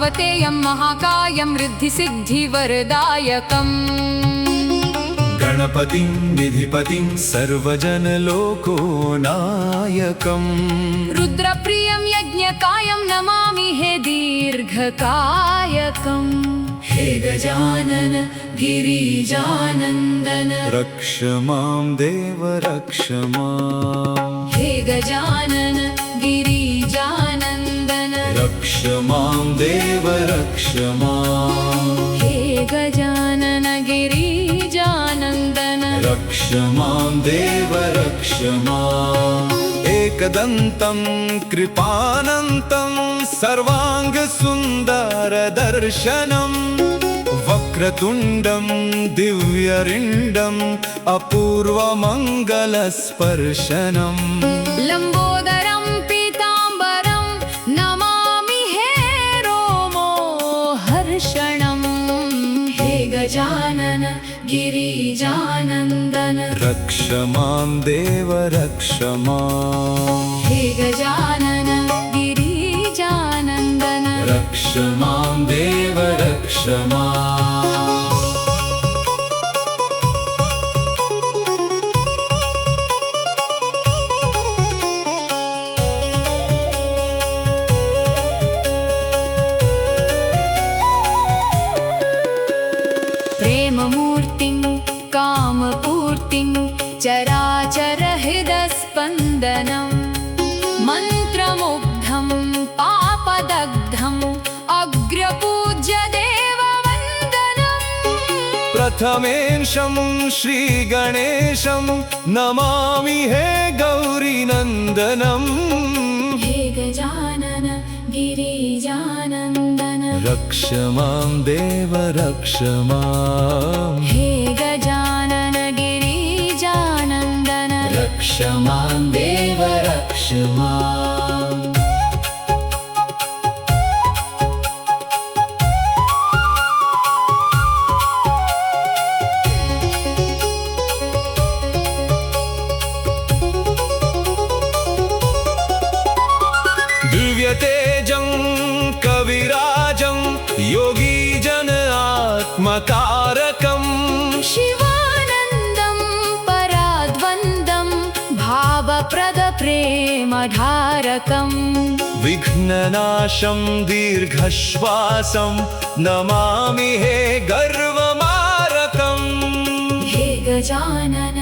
पार्वतेयं महाकायं रिद्धिसिद्धिवरदायकम् गणपतिं निधिपतिं सर्वजनलोकनायकम् रुद्रप्रियं यज्ञकायं नमामि हे दीर्घकायकम् हे गजानन गिरिजानन्दन रक्ष मां देव रक्ष माम् हे गजानन गिरिजानन्दन रक्ष मां देव रक्ष माम् हे गजानन गिरिजानन्दन रक्ष मां देव रक्ष माम् एकदन्तं कृपानन्तं सर्वाङ्गसुन्दरदर्शनम् वक्रतुण्डं दिव्यरिण्डम् अपूर्वमङ्गलस्पर्शनम् लम्बोदरं पीताम्बरं नमामि हे रोमोहर्षणम् हे गजानन गिरिजानन्दन रक्ष मां देव रक्ष माम् हे गजानन गिरिजानन्दन रक्ष मां देव रक्ष माम् प्रेममूर्तिं कामपूर्तिं चराचरहृदस्पन्दनं मन्त्रमुग्धं पापदग्धम् अग्रपूज्य देववन्दनम् प्रथमेशं श्रीगणेशं नमामि हे गौरीनन्दनम् हे गजानन गिरिजानन्दन रक्ष मां देव रक्ष माम् हे गजानन गिरिजानन्दन रक्ष मां देव रक्ष माम् दिव्यतेजं कविराजं योगीजन आत्मतारकम् शिवानन्दं पराद्वन्द्वं भावप्रदप्रेमधारकम् विघ्ननाशं दीर्घश्वासं नमामि हे गर्वमारकम् हे गजानन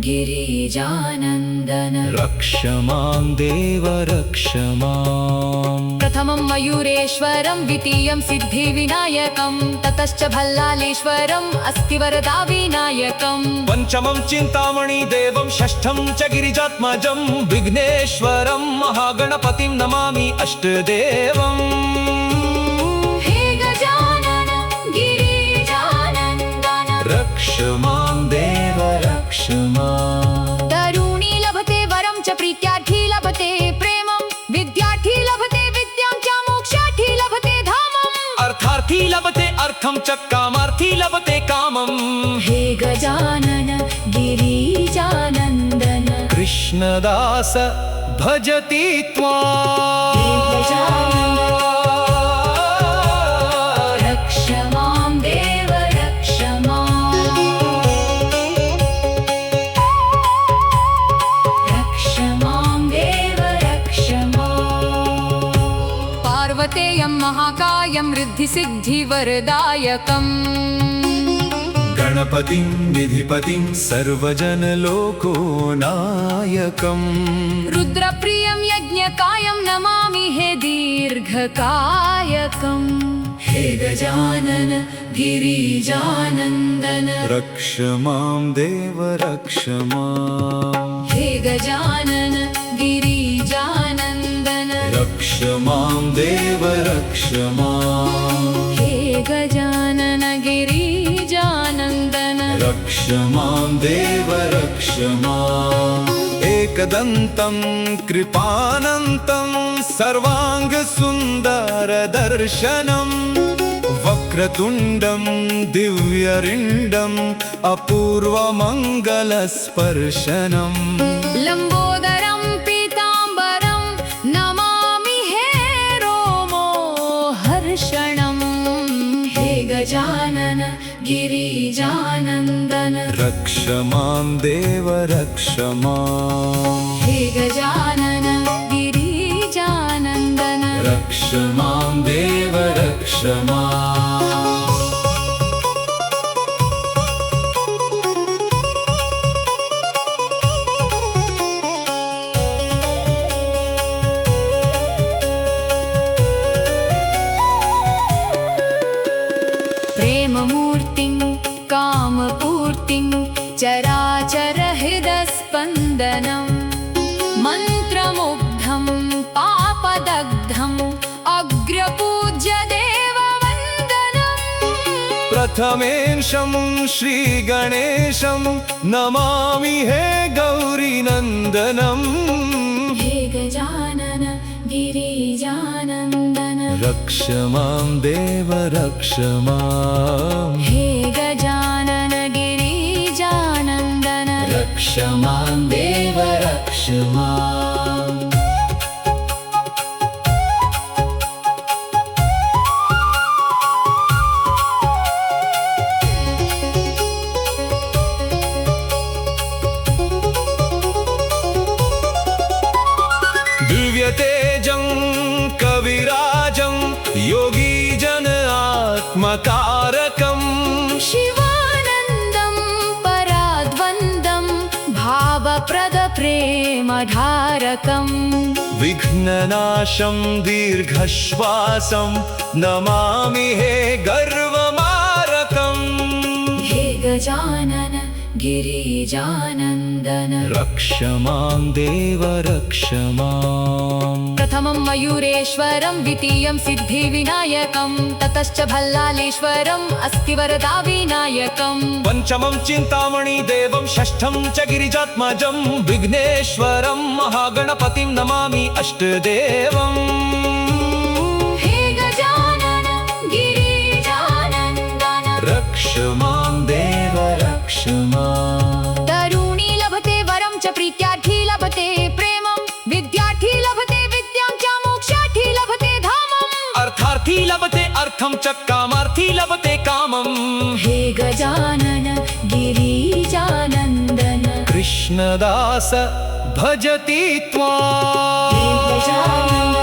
गिरिजानन्दन रक्ष मां देव रक्ष माम् प्रथमं मयूरेश्वरं द्वितीयं सिद्धिविनायकं ततश्च भल्लालेश्वरम् अस्ति वरदाविनायकम् पञ्चमं चिन्तामणिदेवं षष्ठं च गिरिजात्मजं विघ्नेश्वरं महागणपतिं नमामि अष्टदेवम् हे गजानन गिरिजानन्दन रक्ष मां देव रक्ष माम् तरुणी लभते वरं च प्रीत्यार्थी लभते प्रेमं विद्यार्थी लभते विद्यां च मोक्षार्थी लभते धामम् अर्थार्थी लभते अर्थं च कामार्थी लभते कामम् हे गजानन गिरिजानन्दन कृष्णदास भजति त्वाम् हे गजानन रक्ष मां देव रक्ष माम् रक्ष मां देव रक्ष माम् पार्वतेयं महाकायं रिद्धिसिद्धिवरदायकम् गणपतिं निधिपतिं सर्वजनलोकनायकम् रुद्रप्रियं यज्ञकायं नमामि हे दीर्घकायकम् हे गजानन गिरिजानन्दन रक्ष मां देव रक्ष माम् हे गजानन गिरिजानन्दन रक्ष मां देव रक्ष माम् हे गजानन गिरिजानन्दन रक्ष मां देव रक्ष माम् एकदन्तं कृपानन्तं सर्वाङ्गसुन्दरदर्शनम् वक्रतुण्डं दिव्यरिण्डम् अपूर्वमङ्गलस्पर्शनम् लम्बोदरं पीताम्बरं नमामि हे रोमोहर्षणम् गजानन गिरिजानन्दन रक्ष मां देव रक्ष मां हे गजानन गिरिजानन्दन रक्ष मां देव रक्ष मां प्रेममूर्तिं कामपूर्तिं चराचरहृदस्पन्दनं मन्त्रमुग्धं पापदग्धम् अग्र्यपूज्य देववन्दनम् प्रथमेशं श्रीगणेशं नमामि हे गौरीनन्दनम् हे गजानन गिरिजानन्दन रक्ष मां देव रक्ष मां हे गजानन गिरिजानन्दन रक्ष मां देव रक्ष मां दिव्यतेजं कविराजं योगीजन आत्मतारकम् शिवानन्दं पराद्वन्द्वं भावप्रदप्रेमधारकम् विघ्ननाशं दीर्घश्वासं नमामि हे गर्वमारकम् हे गजानन गिरिजानन्दन रक्ष मां देव रक्ष मां प्रथमं मयूरेश्वरं द्वितीयं सिद्धिविनायकं ततश्च भल्लालेश्वरम् अस्ति वरदाविनायकम् पञ्चमं चिन्तामणिदेवं षष्ठं च गिरिजात्मजं विघ्नेश्वरं महागणपतिं नमामि अष्टदेवम् हे गजानन गिरिजानन्दन रक्ष मां देव रक्ष मां तरुणी लभते वरं च प्रीत्यार्थी लभते प्रेमं विद्यार्थी लभते विद्यां च मोक्षार्थी लभते धामम् अर्थार्थी लभते अर्थं च कामार्थी लभते कामम् हे गजानन गिरिजानन्दन कृष्णदास भजति त्वाम् हे गजानन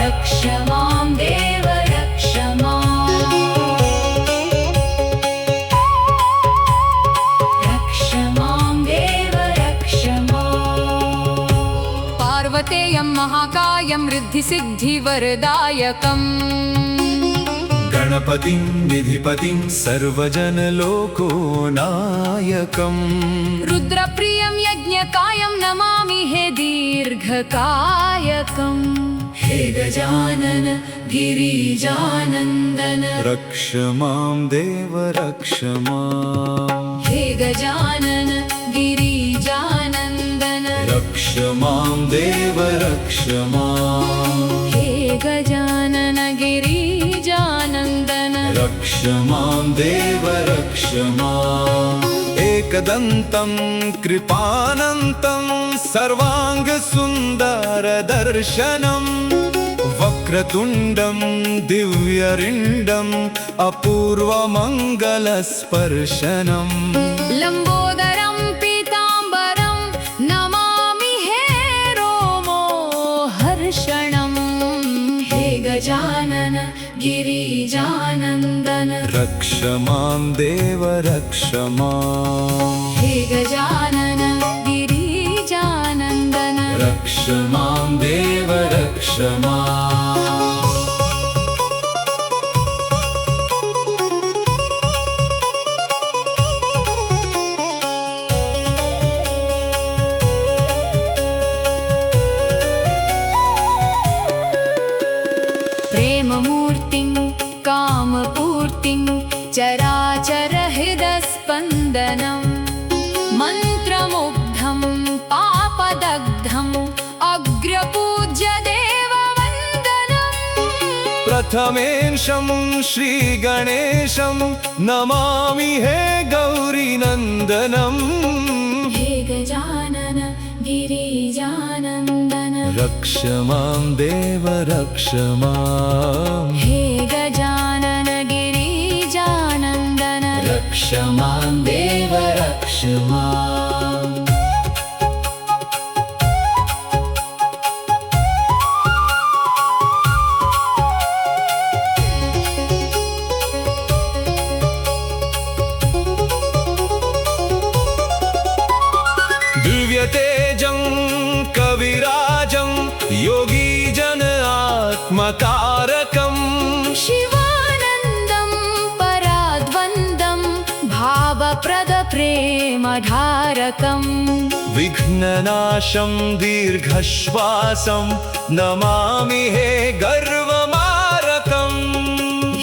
रक्ष मां देव रक्ष मां रक्ष मां देव रक्ष मां पार्वतेयं महाकायं रिद्धिसिद्धिवरदायकम् गणपतिं विधिपतिं सर्वजनलोकनायकम् रुद्रप्रियं यज्ञकायं नमामि हे दीर्घकायकम् हे गजानन गिरिजानन्दन रक्ष मां देव रक्ष मां हे गजानन गिरिजानन्दन रक्ष मां देव रक्ष मां हे गजानन गिरिजानन्दन रक्ष मां देव रक्ष माम् एकदन्तं कृपानन्तं सर्वाङ्गसुन्दरदर्शनम् वक्रतुण्डं दिव्यरिण्डम् अपूर्वमङ्गलस्पर्शनम् लम्बोदरं पीताम्बरं नमामि हे रोमोहर्षणम् हे गजानन गिरिजानन्दन रक्ष मां देव रक्ष मां हे गजानन गिरिजानन्दन रक्ष मां देव रक्ष मां प्रेममूर्तिं कामपूर्तिं चराचरहृदस्पन्दनं मन्त्रमुग्धं पापदग्धम् अग्र्यपूज्य देववन्दनम् प्रथमेशं श्रीगणेशं नमामि हे गौरीनन्दनम् हे गजानन गिरिजानन्दन रक्ष मां देव रक्ष मां हे गजानन गिरिजानन्दन रक्ष मां देव रक्ष माम् दिव्यतेजं कविराजं योगीजन आत्मकारकम् शिवानन्दं पराद्वन्द्वं भावप्रदप्रेमधारकम् विघ्ननाशं दीर्घश्वासं नमामि हे गर्वमारकम्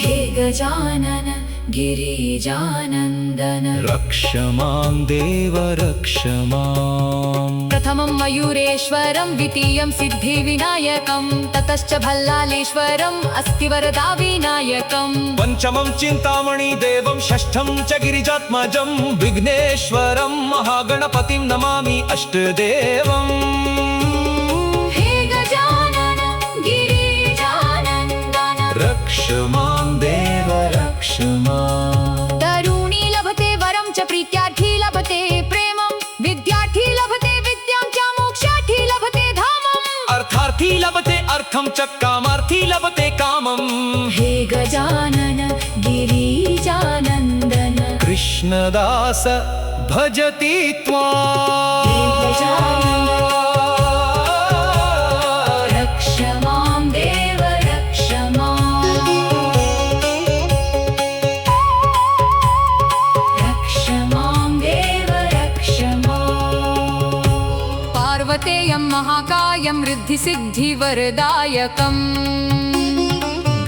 हे गजानन गिरिजानन्दन रक्ष मां देव रक्ष माम् प्रथमं मयूरेश्वरं द्वितीयं सिद्धिविनायकं ततश्च भल्लालेश्वरम् अस्ति वरदाविनायकम् पञ्चमं चिन्तामणिदेवं षष्ठं च गिरिजात्मजं विघ्नेश्वरं महागणपतिं नमामि अष्टदेवम् हे गजानन गिरिजानन्दन रक्ष मां देव रक्ष माम् तरुणी लभते वरं च प्रीत्यार्थी लभते प्रेमं विद्यार्थी लभते विद्यां च मोक्षार्थी लभते धामम् अर्थार्थी लभते अर्थं च कामार्थी लभते कामम् हे गजानन गिरिजानन्दन कृष्णदास भजति त्वाम् रक्ष मां देव रक्ष माम् रक्ष मां देव रक्ष माम् पार्वतेयं महाकायं रिद्धिसिद्धिवरदायकम्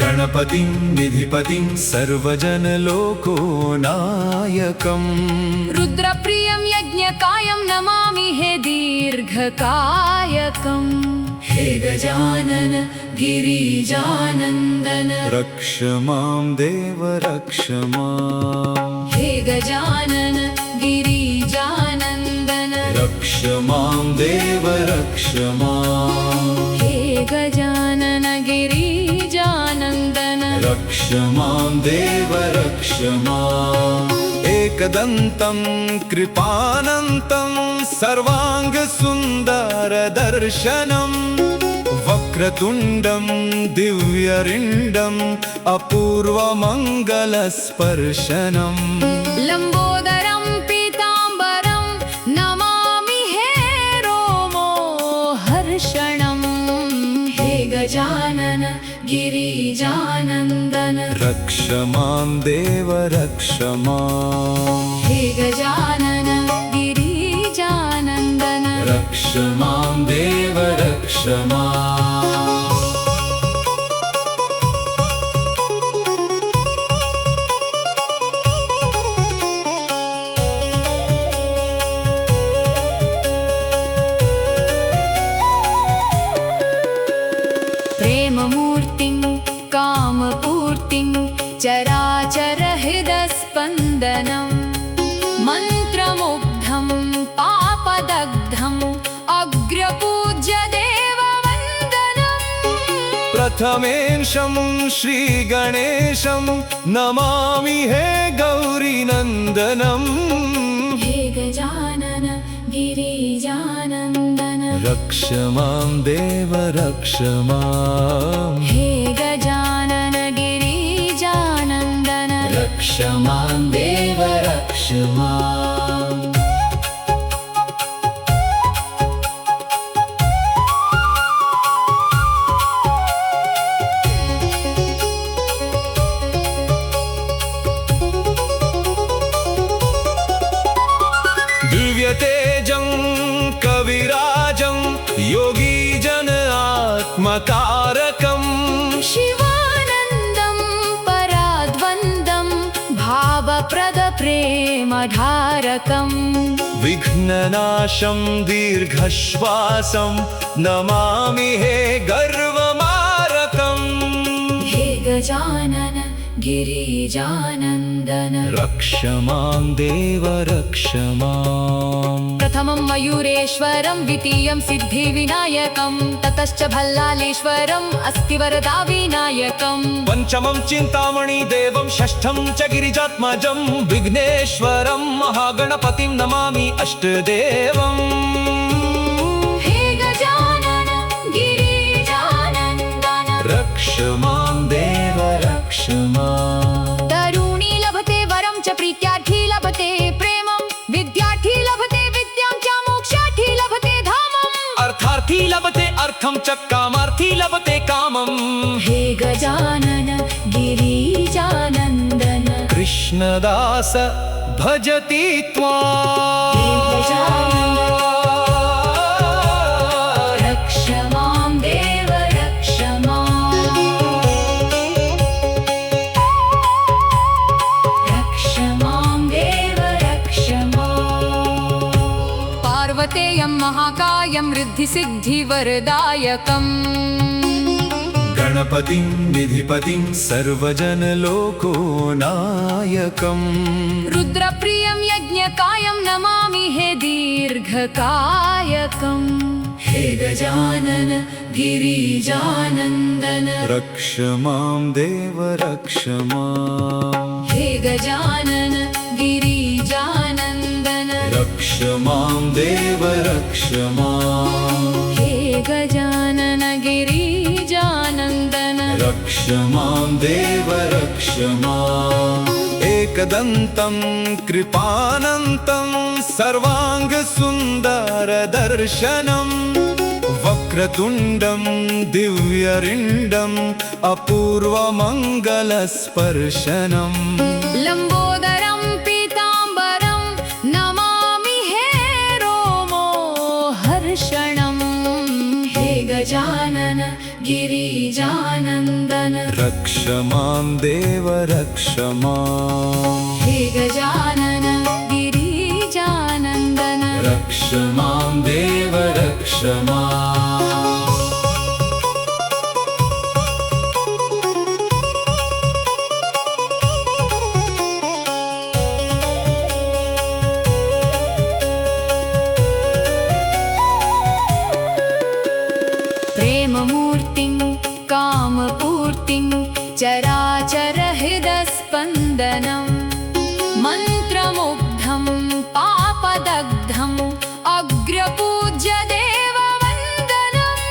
गणपतिं निधिपतिं सर्वजनलोकनायकम् रुद्रप्रियं यज्ञकायं नमामि हे दीर्घकायकम् हे गजानन गिरिजानन्दन रक्ष मां देव रक्ष माम् हे गजानन गिरिजानन्दन रक्ष मां देव रक्ष माम् हे गजानन गिरिजानन्दन रक्ष मां देव रक्ष माम् एकदन्तं कृपानन्तं सर्वाङ्गसुन्दरदर्शनम् वक्रतुण्डं दिव्यरिण्डम् अपूर्वमङ्गलस्पर्शनम् लम्बोदरं पीताम्बरं नमामि हे रोमोहर्षणम् हे गजानन गिरिजानन्दन रक्ष मां देव रक्ष माम् हे गजानन गिरिजानन्दन रक्ष मां देव रक्ष माम् प्रेममूर्तिं कामपूर्तिं चराचरहृदस्पन्दनं मन्त्रमुग्धं पापदग्धम् अग्रपूज्य देववन्दनम् प्रथमेशं श्रीगणेशं नमामि हे गौरीनन्दनम् हे गजानन गिरिजानन्दन रक्ष मां देव रक्ष माम् हे गजानन गिरिजानन्दन रक्ष मां देव रक्ष माम् दिव्यतेजं कविराजं योगीजन आत्मकारकम् शिवानन्दं पराद्वन्द्वं भावप्रदप्रेमधारकम् विघ्ननाशं दीर्घश्वासं नमामि हे गर्वमारकम् हे गजानन गिरिजानन्दन रक्ष मां देव रक्ष माम्। प्रथमं मयूरेश्वरं द्वितीयं सिद्धिविनायकं ततश्च भल्लालेश्वरम् अस्ति वरदा विनायकम्। पञ्चमं चिन्तामणि देवं षष्ठं च गिरिजात्मजं विघ्नेश्वरं महागणपतिं नमामि अष्टदेवम्। हे गजानन गिरिजानन्दन रक्ष मां देव रक्ष माम्। तरुणी लभते वरं च प्रीत्यार्थी लभते प्रेमं विद्यार्थी लभते विद्यां च मोक्षार्थी लभते धामम्। अर्थार्थी लभते अर्थं च कामार्थी लभते कामम्। हे गजानन गिरिजानन्दन कृष्णदास भजति त्वाम्। रक्ष मां देव रक्ष माम्। रक्ष मां देव रक्ष माम्। पार्वतेयं महाकायं रिद्धिसिद्धिवरदायकम्। गणपतिं निधिपतिं सर्वजनलोकनायकम्। रुद्रप्रियं यज्ञकायं नमामि हे दीर्घकायकम्। हे गजानन गिरिजानन्दन रक्ष मां देव रक्ष माम्। हे गजानन गिरिजानन्दन रक्ष मां देव रक्ष माम्। हे गजानन गिरिजानन्दन रक्ष मां देव रक्ष माम्। एकदन्तं कृपानन्तं सर्वाङ्गसुन्दरदर्शनम् वक्रतुण्डं दिव्यरिण्डम् अपूर्वमङ्गलस्पर्शनम्। लम्बोदरं पीताम्बरं नमामि हे रोमोहर्षणम्। हे गजानन गिरिजानन्दन रक्ष मां देव रक्ष माम्। हे गजानन गिरिजानन्दन रक्ष मां देव रक्ष माम्। प्रेममूर्तिं कामपूर्तिं चराचरहृदस्पन्दनं मन्त्रमुग्धं पापदग्धम् अग्रपूज्य देववन्दनम्।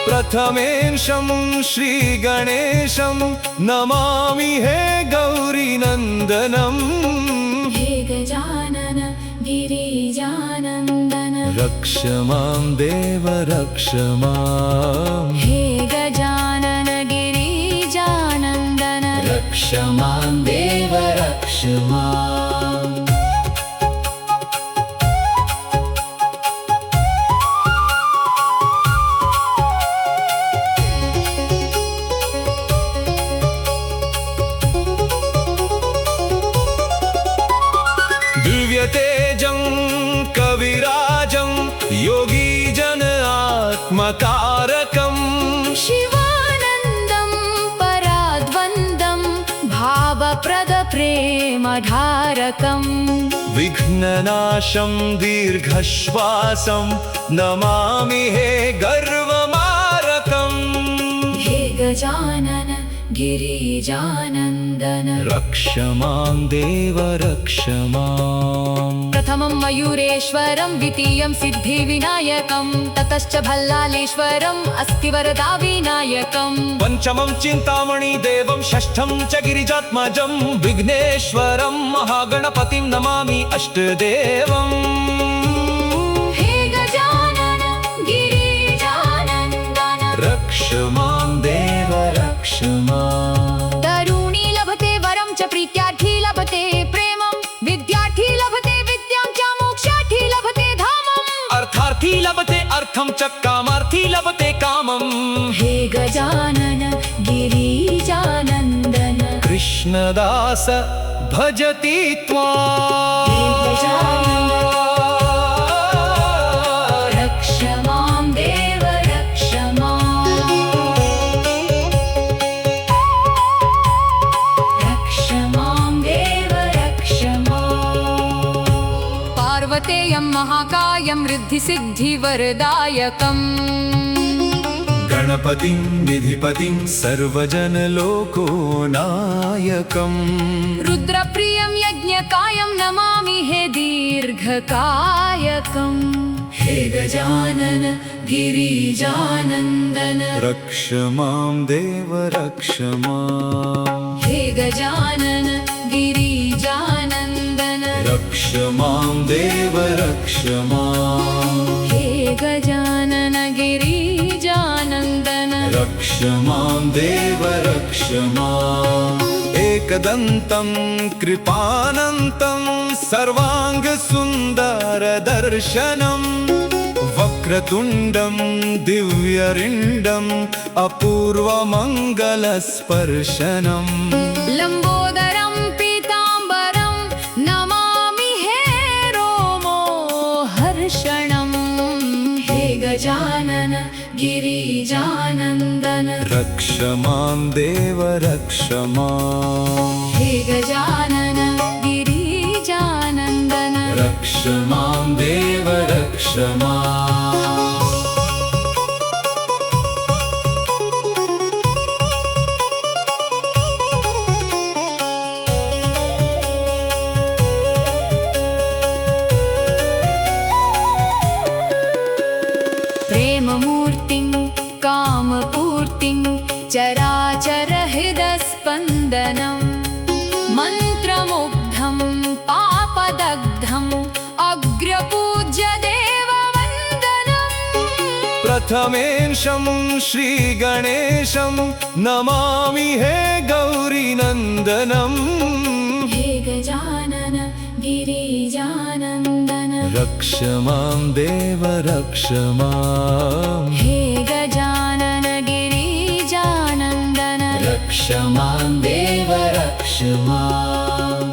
प्रथमेशं श्रीगणेशं नमामि हे गौरीनन्दनम्। हे गजानन गिरिजानन्दन रक्ष मां देव रक्ष माम्। हे गजानन गिरिजानन्दन रक्ष मां देव रक्ष माम्। दिव्यतेजं कविराजं योगीजन आत्मकारकम्। शिवानन्दं पराद्वन्द्वं भावप्रदप्रेमधारकम्। विघ्ननाशं दीर्घश्वासं नमामि हे गर्वमारकम्। हे गजानन गिरिजानन्दन रक्ष मां देव रक्ष माम्। प्रथमं मयूरेश्वरं द्वितीयं सिद्धिविनायकं ततश्च भल्लालेश्वरम् अस्ति वरदा विनायकम्। पञ्चमं चिन्तामणि देवं षष्ठं च गिरिजात्मजं विघ्नेश्वरं महागणपतिं नमामि अष्टदेवम्। हे गजानन गिरिजानन्दन रक्ष मां देव रक्ष माम्। तरुणी लभते वरं च प्रीत्यार्थी लभते प्रेमं विद्यार्थी लभते विद्यां च मोक्षार्थी लभते धामम्। अर्थार्थी लभते अर्थं च कामार्थी लभते कामम्। हे गजानन गिरिजानन्दन कृष्णदास भजति त्वाम्। रक्ष मां देव रक्ष माम्। महाकायं रिद्धिसिद्धिवरदायकम् गणपतिं विधिपतिं सर्वजनलोकनायकम् रुद्रप्रियं यज्ञकायं नमामि हे दीर्घकायकम् हे गजानन गिरिजानन्दन रक्ष मां देव रक्ष माम् हे गजानन गिरिजानन्दन रक्ष मां देव रक्ष माम् हे गजानन गिरिजानन्दन रक्ष मां देव रक्ष माम् एकदन्तं कृपानन्तं सर्वाङ्गसुन्दरदर्शनम् वक्रतुण्डं दिव्यरिण्डम् अपूर्वमङ्गलस्पर्शनम् लम्बोदरं पीताम्बरं नमामि हे रोमोहर्षणम् हे गजानन गिरिजानन्दन रक्ष मां देव रक्ष माम् हे गजानन गिरिजानन्दन रक्ष मां देव रक्ष माम् प्रेममूर्तिं कामपूर्तिं चराचरहृदस्पन्दनं मन्त्रमुग्धं पापदग्धम् अग्र्यपूज्य देववन्दनम् प्रथमेशं श्रीगणेशं नमामि हे गौरीनन्दनम् हे गजानन गिरिजानन्दन रक्ष मां देव रक्ष माम् हे गजानन गिरिजानन्दन रक्ष मां देव रक्ष माम्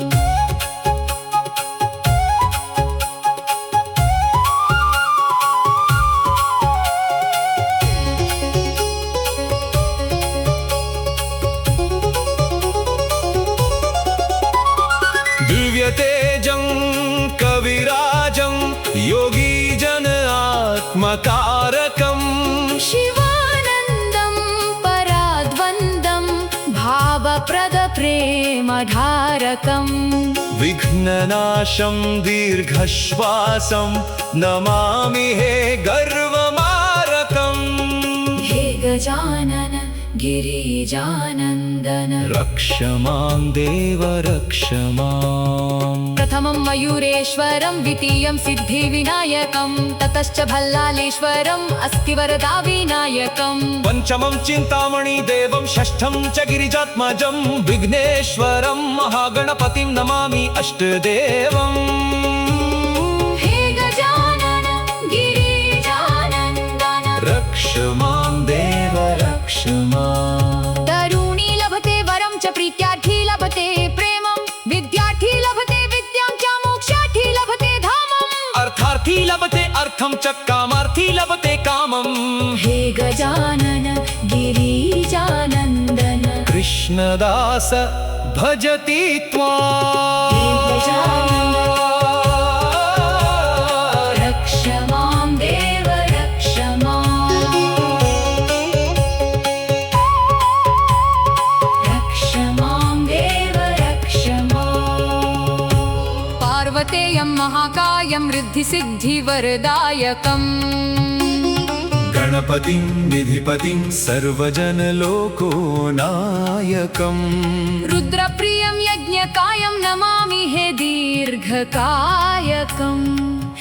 दिव्यतेजं कविराजं योगीजन आत्मकारकम् शिवानन्दं पराद्वन्द्वं भावप्रदप्रेमधारकम् विघ्ननाशं दीर्घश्वासं नमामि हे गर्वमारकम् हे गजानन गिरिजानन्दन रक्ष मां देव रक्ष माम् प्रथमं मयूरेश्वरं द्वितीयं सिद्धिविनायकं ततश्च भल्लालेश्वरम् अस्ति वरदाविनायकम् पञ्चमं चिन्तामणिदेवं षष्ठं च गिरिजात्मजं विघ्नेश्वरं महागणपतिं नमामि अष्टदेवम् हे गजानन गिरिजानन्दन रक्ष मां देव रक्ष माम् तरुणी लभते वरं च प्रीत्यार्थी लभते प्रेमं विद्यार्थी लभते विद्यां च मोक्षार्थी लभते धामम् अर्थार्थी लभते अर्थं च कामार्थी लभते कामम् हे गजानन गिरिजानन्दन कृष्णदास भजति त्वाम् हे गजानन रक्ष मां देव रक्ष माम् रक्ष मां देव रक्ष माम् पार्वतेयं महाकायं रिद्धिसिद्धिवरदायकम् गणपतिं विधिपतिं सर्वजनलोकनायकम् रुद्रप्रियं यज्ञकायं नमामि हे दीर्घकायकम्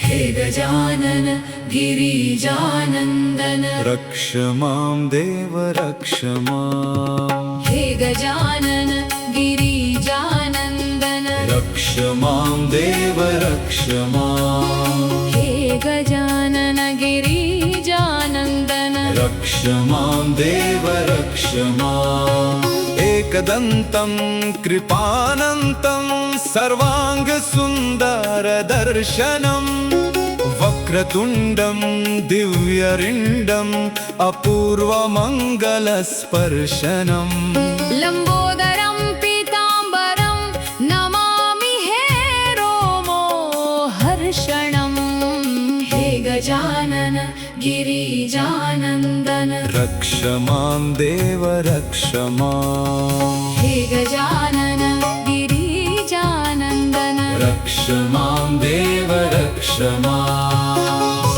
हे गजानन गिरिजानन्दन रक्ष मां देव रक्ष माम् हे गजानन गिरिजानन्दन रक्ष मां देव रक्ष माम् हे गजानन गिरिजानन्दन रक्ष मां देव रक्ष माम् एकदन्तं कृपानन्तं सर्वाङ्गसुन्दरदर्शनम् वक्रतुण्डं दिव्यरिण्डम् अपूर्वमङ्गलस्पर्शनम् लम्बोदरं पीताम्बरं नमामि हे रोमोहर्षणम् रक्ष मां देव रक्ष माम् हे गजानन गिरिजानन्दन रक्ष मां देव रक्ष माम्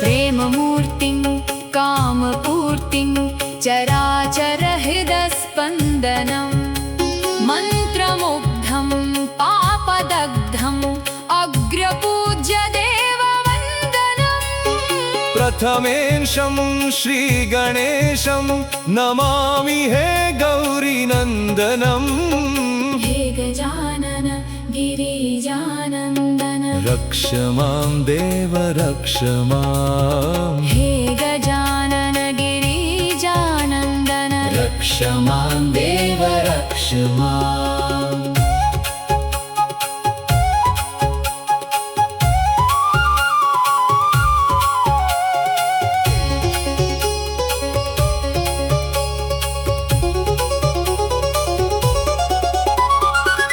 प्रेममूर्तिं कामपूर्तिं चराचरहृदस्पन्दनं मन्त्रमुग्धं पापदग्धम् अग्रपूज्य देववन्दनम् प्रथमेशं श्रीगणेशं नमामि हे गौरीनन्दनम् हे गजानन गिरिजानन्दन रक्ष मां देव रक्ष माम् हे गजानन गिरिजानन्दन रक्ष मां देव रक्ष माम्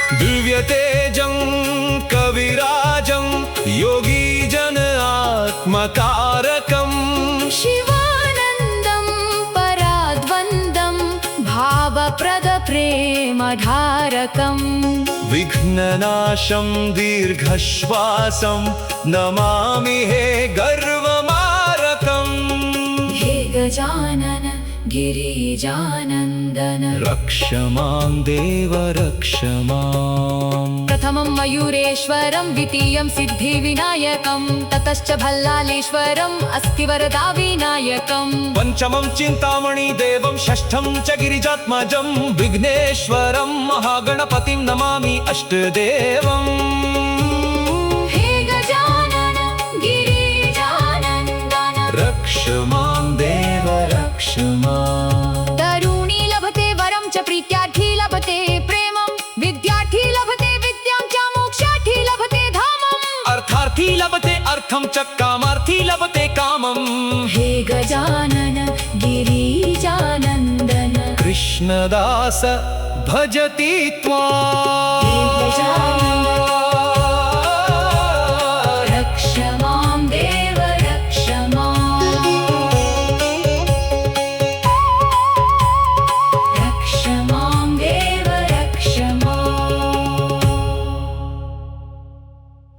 दिव्यतेजं कविराजं योगीजन आत्मकारकम् शिवानन्दं पराद्वन्द्वं भावप्रदप्रेमधारकम् विघ्ननाशं दीर्घश्वासं नमामि हे गर्वमारकम् हे गजानन गिरिजानन्दन रक्ष मां देव रक्ष माम् प्रथमं मयूरेश्वरं द्वितीयं सिद्धिविनायकं ततश्च भल्लालेश्वरम् अस्ति वरदाविनायकम् पञ्चमं चिन्तामणिदेवं षष्ठं च गिरिजात्मजं विघ्नेश्वरं महागणपतिं नमामि अष्टदेवम् हे गजानन गिरिजानन्दन रक्ष मां देव रक्ष माम् तरुणी लभते वरं च प्रीत्यार्थी लभते प्रेमं विद्यार्थी लभते विद्यां च मोक्षार्थी लभते धामम् अर्थार्थी लभते अर्थं च कामार्थी लभते कामम् हे गजानन गिरिजानन्दन कृष्णदास भजति हे गजानन त्वाम्